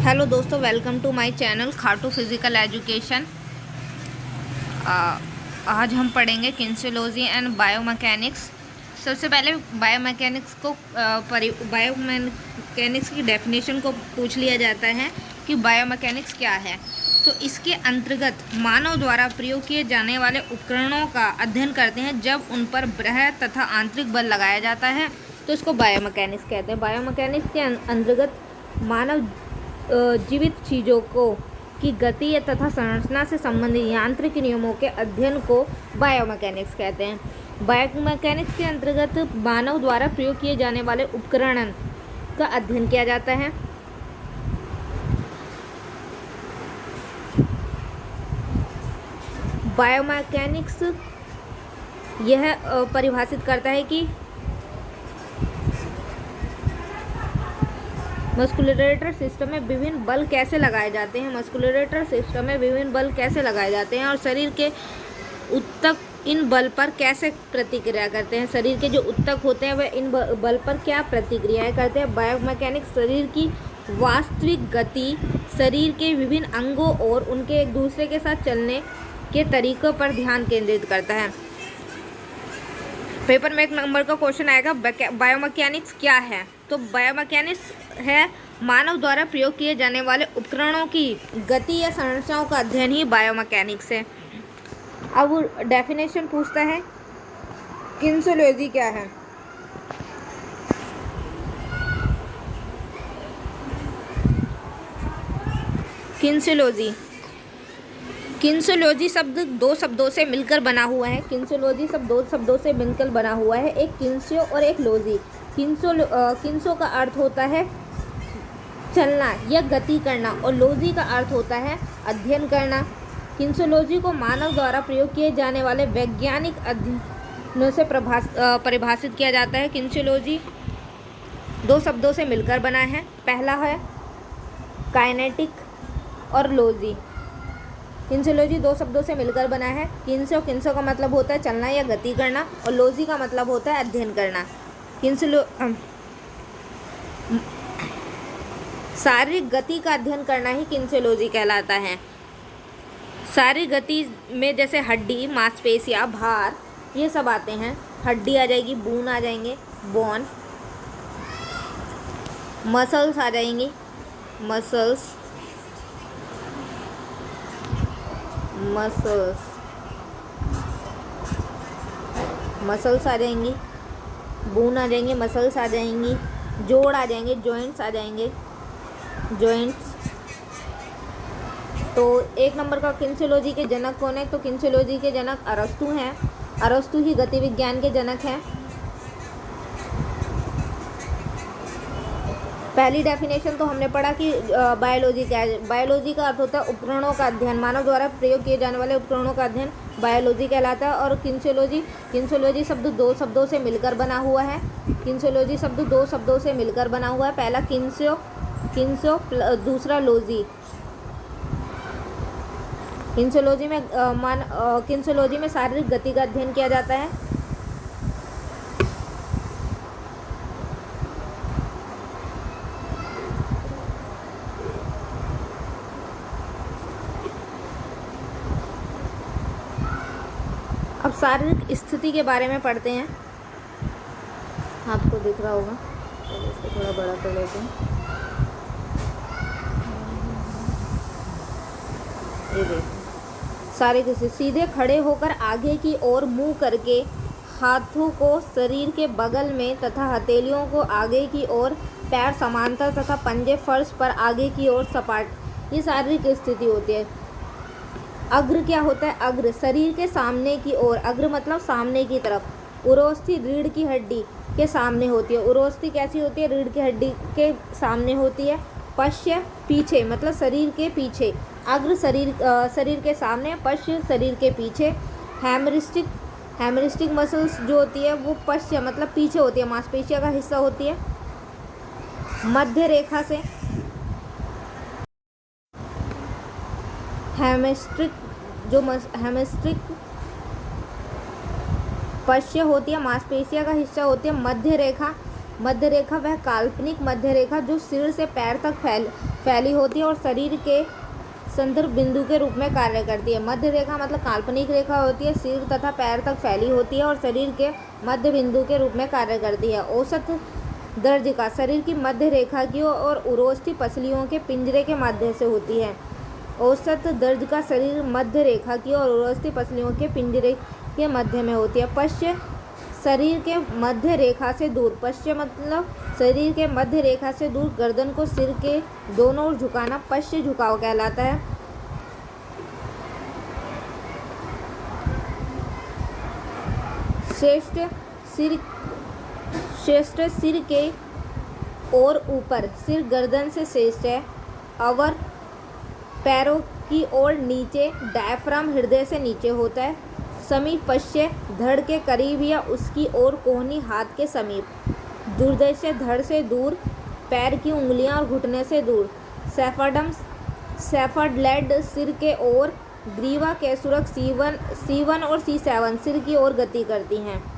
Hello दोस्तों, welcome to my channel Khatu physical education. आज हम पढ़ेंगे किनेसियोलॉजी एंड बायोमैकेनिक्स। सबसे पहले बायोमैकेनिक्स की डेफिनेशन को पूछ लिया जाता है कि बायोमैकेनिक्स क्या है। तो इसके अंतर्गत मानव द्वारा प्रयोग किए जाने वाले उपकरणों का अध्ययन करते हैं जब उन पर बाह्य तथा आंतरिक बल लगाया जाता है, तो इसको बायोमैकेनिक्स कहते हैं। बायोमैकेनिक्स के अंतर्गत मानव जीवित चीज़ों की गति तथा संरचना से संबंधित यांत्रिक नियमों के अध्ययन को बायोमैकेनिक्स कहते हैं। बायोमैकेनिक्स के अंतर्गत मानव द्वारा प्रयोग किए जाने वाले उपकरण का अध्ययन किया जाता है। बायोमैकेनिक्स यह परिभाषित करता है कि मस्कुलरेटर सिस्टम में विभिन्न बल कैसे लगाए जाते हैं और शरीर के ऊतक इन बल पर कैसे प्रतिक्रिया करते हैं। शरीर के जो ऊतक होते हैं वह इन बल पर क्या प्रतिक्रियाएं करते हैं। बायोमैकेनिक्स शरीर की वास्तविक गति, शरीर के विभिन्न अंगों और उनके एक दूसरे के साथ चलने के तरीकों पर ध्यान केंद्रित करता है। पेपर में 1 नंबर का क्वेश्चन आएगा, बायोमैकेनिक्स क्या है। तो बायोमैकेनिक्स है मानव द्वारा प्रयोग किए जाने वाले उपकरणों की गति या संरचनाओं का अध्ययन ही बायोमैकेनिक्स है। अब डेफिनेशन पूछता है किनेसियोलॉजी क्या है। किनेसियोलॉजी शब्द 2 शब्दों से मिलकर बना हुआ है। किनेसियोलॉजी शब्द 2 शब्दों से मिलकर बना हुआ है, एक किनेसियो और एक लॉजी। किनेसियो का अर्थ होता है चलना या गति करना और लॉजी का अर्थ होता है अध्ययन करना। किनेसियोलॉजी को मानव द्वारा प्रयोग किए जाने वाले वैज्ञानिक अध्ययनों से परिभाषित किया जाता है। किनेसियोलॉजी 2 शब्दों से मिलकर बना है। पहला है काइनेटिक और लॉजी। किनेसियोलॉजी 2 शब्दों से मिलकर बना है। किनेसियो का मतलब होता है चलना या गति करना और लॉजी का मतलब होता है अध्ययन करना। शारीरिक गति का अध्ययन करना ही किनेसियोलॉजी कहलाता है। शारीरिक गति में जैसे हड्डी, मांसपेशियाँ, भार, ये सब आते हैं। हड्डी आ जाएगी, बोन आ जाएंगे, बोन, मसल्स आ जाएंगी, मसल्स आ जाएंगी, बोन आ जाएंगे, मसल्स आ जाएंगी, जोड़ आ जाएंगे, जॉइंट्स आ जाएंगे, जॉइंट्स। तो 1 नंबर का किनेसियोलॉजी के जनक कौन है। तो किनेसियोलॉजी के जनक अरस्तु हैं। अरस्तु ही गति विज्ञान के जनक हैं। पहली डेफिनेशन तो हमने पढ़ा कि बायोलॉजी क्या है। बायोलॉजी का अर्थ होता है उपकरणों का अध्ययन, मानव द्वारा प्रयोग किए जाने वाले उपकरणों का अध्ययन बायोलॉजी कहलाता है। और किनेसियोलॉजी शब्द 2 शब्दों से मिलकर बना हुआ है। किनेसियोलॉजी शब्द 2 शब्दों से मिलकर बना हुआ है। पहला किनेसियो, दूसरा लॉजी। किनेसियोलॉजी में शारीरिक गति का अध्ययन किया जाता है। अब शारीरिक स्थिति के बारे में पढ़ते हैं। आपको दिख रहा होगा, तो इसको थोड़ा बड़ा कर लेते हैं। ये देखो, शारीरिक स्थिति, सीधे खड़े होकर आगे की ओर मुंह करके, हाथों को शरीर के बगल में तथा हथेलियों को आगे की ओर, पैर समांतर तथा पंजे फर्श पर आगे की ओर सपाट, ये शारीरिक स्थिति होती है। अग्र क्या होता है। अग्र शरीर के सामने की ओर, अग्र मतलब सामने की तरफ। उरोस्थि रीढ़ की हड्डी के सामने होती है। उरोस्थि कैसी होती है, रीढ़ की हड्डी के सामने होती है। पश्य पीछे मतलब शरीर के पीछे। अग्र शरीर के सामने, पश्य शरीर के पीछे। हेमरिस्टिक मसल्स जो होती है वो पश्य मतलब पीछे होती है, मांसपेशियों का हिस्सा होती है। मध्य रेखा से हेमिस्ट्रिक पश्य होती है, मांसपेशियों का हिस्सा होती है। मध्य रेखा वह काल्पनिक मध्य रेखा जो सिर से पैर तक फैली होती है और शरीर के संदर्भ बिंदु के रूप में कार्य करती है। मध्य रेखा मतलब काल्पनिक रेखा होती है, सिर तथा पैर तक फैली होती है और शरीर के मध्य बिंदु के रूप में कार्य करती है। औसत दर्जिका शरीर की मध्य रेखा की और उरोस्थी पसलियों के पिंजरे के मध्य से होती है। औसत दर्जिका शरीर मध्य रेखा की और उरोस्थी पसलियों के पिंजरे के मध्य में होती है। पश्च शरीर के मध्य रेखा से दूर, पश्च मतलब शरीर के मध्य रेखा से दूर गर्दन को सिर के दोनों ओर झुकाना पश्च झुकाव कहलाता है। श्रेष्ठ सिर के और ऊपर, सिर गर्दन से श्रेष्ठ है। अवर पैरों की ओर नीचे, डायफ्राम हृदय से नीचे होता है। समीप पश्च धड़ के करीब या उसकी ओर, कोहनी हाथ के समीप। दुर्देश धड़ से दूर, पैर की उंगलियां और घुटने से दूर। सेफर्डम सेफर्डलेड सिर के ओर, ग्रीवा कैसुरक C1 और C7 सिर की ओर गति करती हैं।